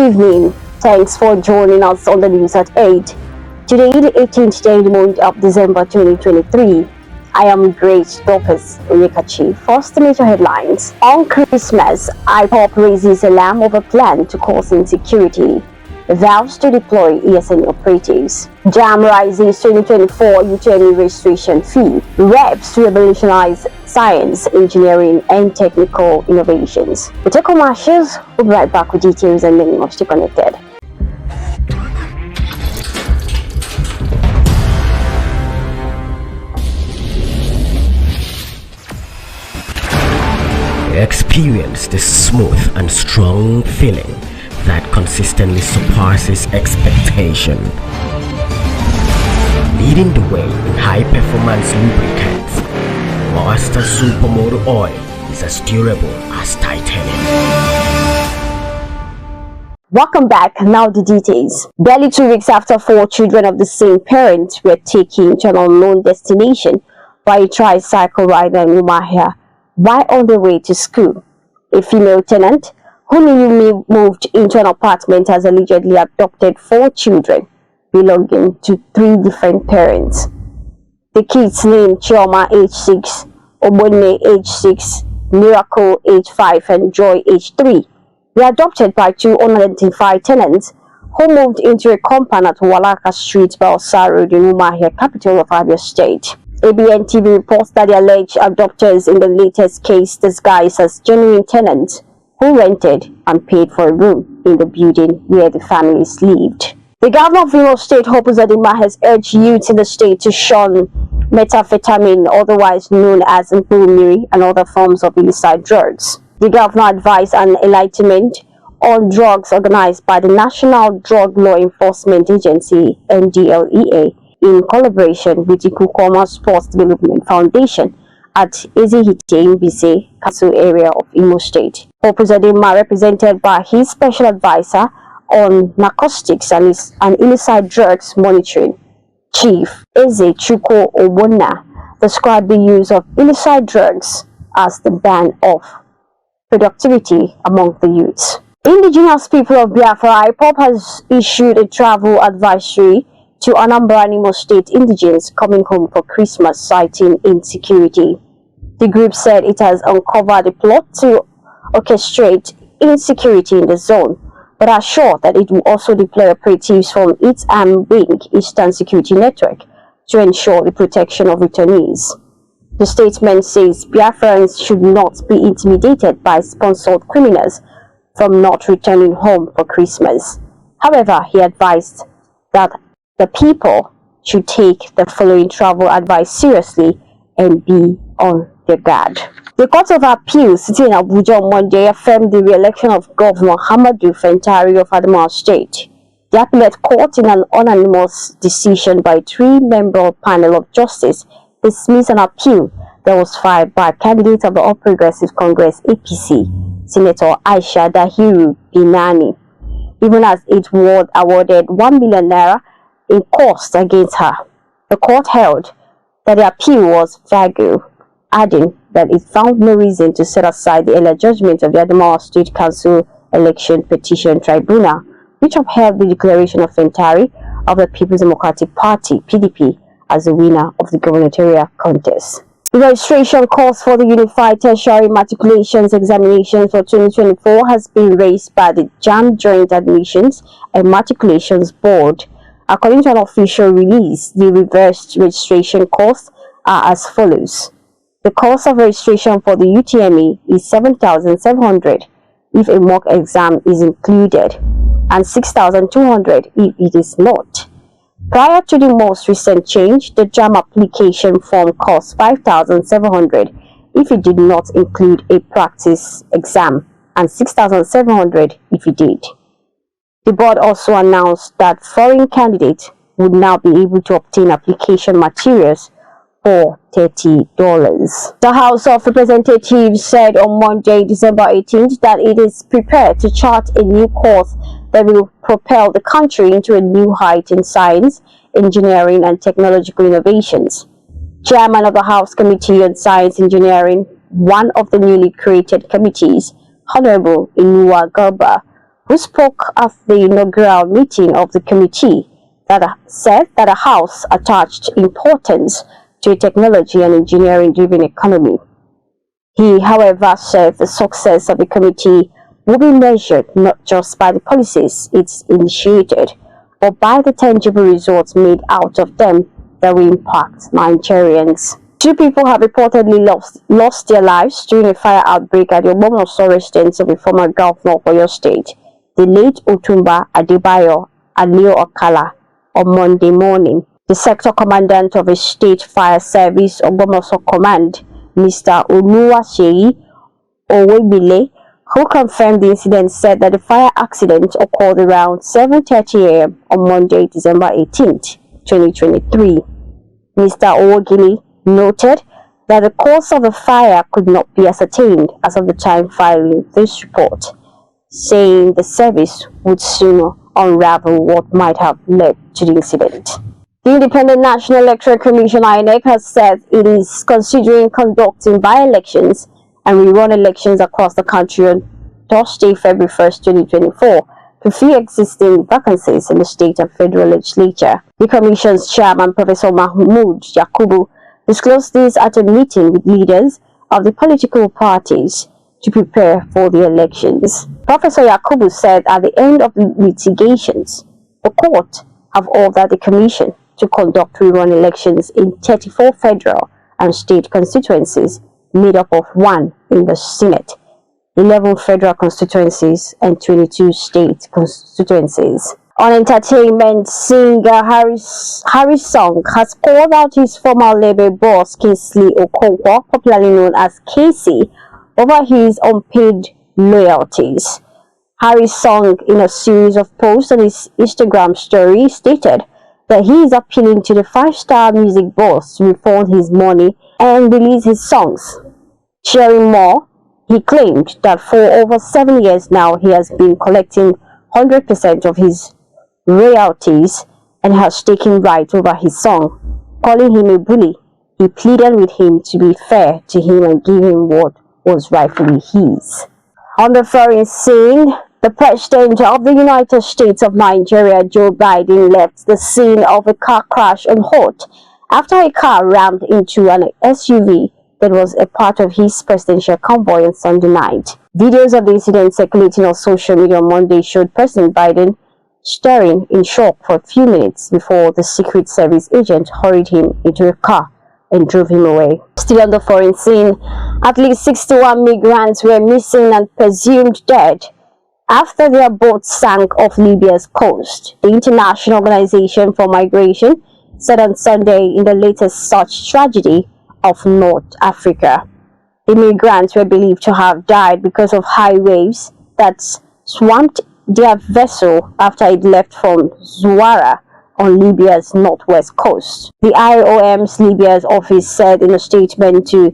evening. Thanks for joining us on the news at 8. Today, the 18th day of the month of December 2023. I am Grace Lopez Oyekachi. First, the major headlines. On Christmas, IPOP raises alarm over plan to cause insecurity. Vows to deploy ESN operatives. JAM rises 2024 UTME registration fee. Reps revolutionize science, engineering, and technical innovations. We take commercials. We'll be right back with details and many more. Stay connected. Experience the smooth and strong feeling that consistently surpasses expectation. Leading the way in high-performance lubricants, Master Supermoto Oil is as durable as titanium. Welcome back. Now the details. Barely 2 weeks after 4 children of the same parents were taken to an unknown destination by a tricycle rider in Umahia while on their way to school, a female tenant who newly moved into an apartment has allegedly adopted 4 children belonging to 3 different parents. The kids named Chioma, age 6, Obonne, age 6, Miracle, age 5, and Joy, age 3, were adopted by 2 unidentified tenants who moved into a compound at Walaka Street, Balsa Road in Umahia, capital of Abia State. ABN TV reports that the alleged adopters in the latest case disguised as genuine tenants who rented and paid for a room in the building where the families lived. The governor of Imo State, Hope Uzodinma, has urged youths in the state to shun methamphetamine, otherwise known as mpumiri, and other forms of illicit drugs. The governor advised an enlightenment on drugs organized by the National Drug Law Enforcement Agency, NDLEA, in collaboration with the Kukoma Sports Development Foundation at Ezehite Mbise, Kasu area of Imo State. Hope Uzodinma, represented by his special advisor on narcotics and illicit drugs monitoring, Chief Eze Chuko Obonna, described the use of illicit drugs as the ban of productivity among the youths. Indigenous people of Biafra, IPOP has issued a travel advisory to Anambra and Imo State indigents coming home for Christmas, citing insecurity. The group said it has uncovered a plot to orchestrate insecurity in the zone, but are sure that it will also deploy operatives from its arm wing, Eastern Security Network, to ensure the protection of returnees. The statement says Biafrans should not be intimidated by sponsored criminals from not returning home for Christmas. However, he advised that the people should take the following travel advice seriously and be on their guard. The Court of Appeal sitting in Abuja on Monday affirmed the re-election of Governor Hamadu Fentari of Adamawa State. The appellate court, in an unanimous decision by a 3-member panel of justice, dismissed an appeal that was filed by a candidate of the All Progressive Congress (APC), Senator Aisha Dahiru Binani, even as it awarded 1 million naira in costs against her. The court held that the appeal was vague, adding that it found no reason to set aside the earlier judgment of the Adamawa State Council Election Petition Tribunal, which upheld the declaration of Fentari of the People's Democratic Party (PDP) as the winner of the gubernatorial contest. The registration cost for the Unified Tertiary Matriculations Examination for 2024 has been raised by the JAM Joint Admissions and Matriculations Board. According to an official release, the reversed registration costs are as follows. The cost of registration for the UTME is 7,700 if a mock exam is included, and 6,200 if it is not. Prior to the most recent change, the JAM application form cost 5,700 if it did not include a practice exam, and 6,700 if it did. The board also announced that foreign candidates would now be able to obtain application materials for $30. The House of Representatives said on Monday, December 18th, that it is prepared to chart a new course that will propel the country into a new height in science, engineering, and technological innovations. Chairman of the House Committee on Science Engineering, one of the newly created committees, Honorable Inuwa Garba, who spoke at the inaugural meeting of the committee, that said that the House attached importance to a technology and engineering-driven economy. He, however, said the success of the committee will be measured not just by the policies it's initiated, but by the tangible results made out of them that will impact Nigerians. 2 people have reportedly lost their lives during a fire outbreak at the Ogbomoso residence of a former governor of Oyo State, the late Otumba Adebayo Alio Okala, on Monday morning. The sector commandant of the State Fire Service Ogbomoso Command, Mr. Oluwaseyi Owebile, who confirmed the incident, said that the fire accident occurred around 7:30 a.m. on Monday, December 18, 2023. Mr. Owegili noted that the cause of the fire could not be ascertained as of the time filing this report, saying the service would soon unravel what might have led to the incident. The Independent National Electoral Commission (INEC) has said it is considering conducting by-elections and rerun elections across the country on Thursday, February 1st, 2024, to fill existing vacancies in the state and federal legislature. The Commission's chairman, Professor Mahmood Yakubu, disclosed this at a meeting with leaders of the political parties to prepare for the elections. Professor Yakubu said at the end of the litigations, the court have ordered the Commission to conduct rerun elections in 34 federal and state constituencies, made up of 1 in the Senate, 11 federal constituencies, and 22 state constituencies. On entertainment, singer Harry Song has called out his former label boss Kingsley Okonkwo, popularly known as Casey, over his unpaid loyalties. Harry Song, in a series of posts on his Instagram story, stated that he is appealing to the 5-star music boss to refund his money and release his songs. Sharing more, he claimed that for over 7 years now he has been collecting 100% of his royalties and has taken right over his song. Calling him a bully, he pleaded with him to be fair to him and give him what was rightfully his. On the foreign scene, the President of the United States of Nigeria, Joe Biden, left the scene of a car crash unhurt after a car rammed into an SUV that was a part of his presidential convoy on Sunday night. Videos of the incident circulating on social media on Monday showed President Biden staring in shock for a few minutes before the Secret Service agent hurried him into a car and drove him away. Still on the foreign scene, at least 61 migrants were missing and presumed dead after their boat sank off Libya's coast, the International Organization for Migration said on Sunday, in the latest such tragedy of North Africa. The migrants were believed to have died because of high waves that swamped their vessel after it left from Zuwara on Libya's northwest coast. The IOM's Libya's office said in a statement to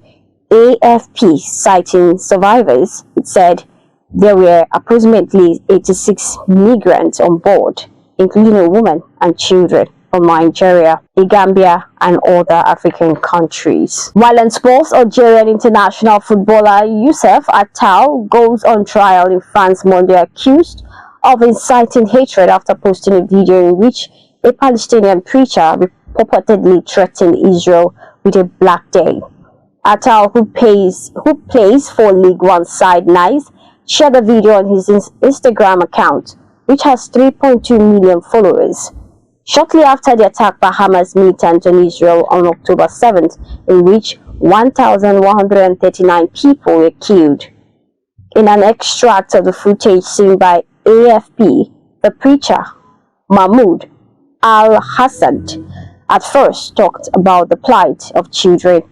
AFP, citing survivors, it said there were approximately 86 migrants on board, including a woman and children from Nigeria, the Gambia, and other African countries. While in sports, Algerian international footballer Youssef Attal goes on trial in France Monday, accused of inciting hatred after posting a video in which a Palestinian preacher purportedly threatened Israel with a Black Day. Attal, who plays for League One side Nice, shared the video on his Instagram account, which has 3.2 million followers, shortly after the attack by Hamas militants on Israel on October 7th, in which 1,139 people were killed. In an extract of the footage seen by AFP, the preacher, Mahmoud Al-Hassan, at first talked about the plight of children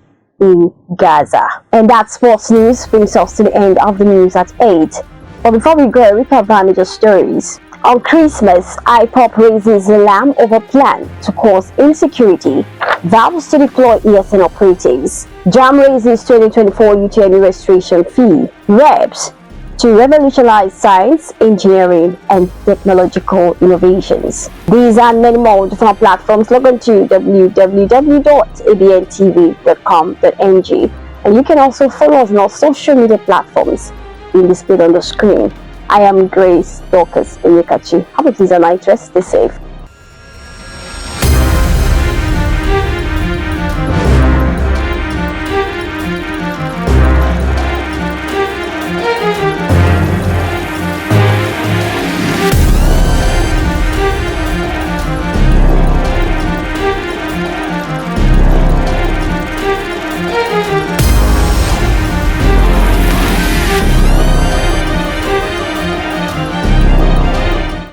in Gaza. And that sports news brings us to the end of the news at 8. But before we go, we recap our major stories. On Christmas, IPOP raises alarm over plan to cause insecurity, vows to deploy ESN operatives. JAM raises 2024 UTME registration fee. Reps to revolutionize science, engineering, and technological innovations. These and many more on different platforms. Log on to www.abntv.com.ng, and you can also follow us on our social media platforms being displayed on the screen. I am Grace Dorcas Enyekachi. Have a pleasant night rest. Stay safe.